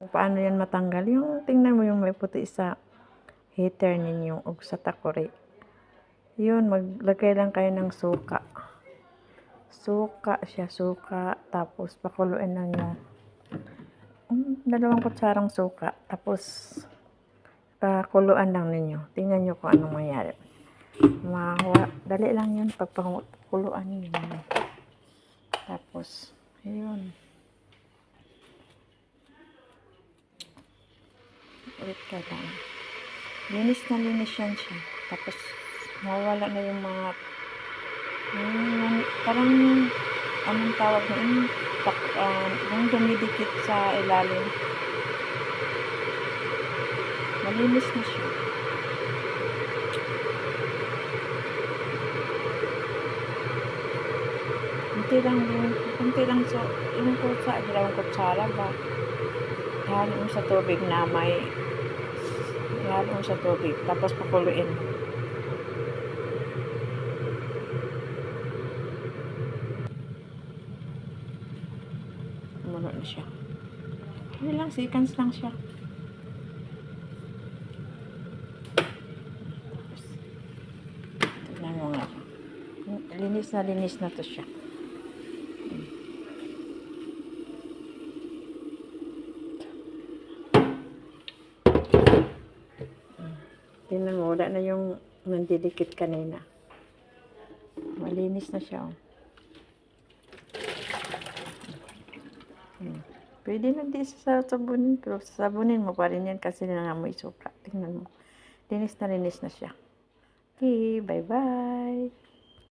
Paano yan matanggal? Yung tingnan mo yung may puti sa heater ninyo o sa takore. Yun, maglagay lang kayo ng suka. Suka siya, suka. Tapos pakuluin lang yung 2 kutsarang suka. Tapos pakuluan lang ninyo. Tingnan nyo kung anong mangyari. Dali lang yun pag pakuluan ninyo. Tapos, ayun. Ulit ka lang. Linis na linis yan siya. Tapos, mawala na yung mga parang anong tawag na yung dumidikit sa ilalim. Malinis na siya. Kunti lang so, yung kutsara ba? Ihalo mo sa tubig na ihalo mo sa tubig. Tapos pakuluin. Umulo na siya. Hindi lang, seconds lang siya. Tignan mo nga. Linis na to siya. Tignan mo, wala na yung nandidikit kanina. Malinis na siya. Pwede na di sa sabunin, pero sabunin mo pa rin yan kasi nangamoy suka. Tingnan mo. Linis na siya. Okay, bye-bye.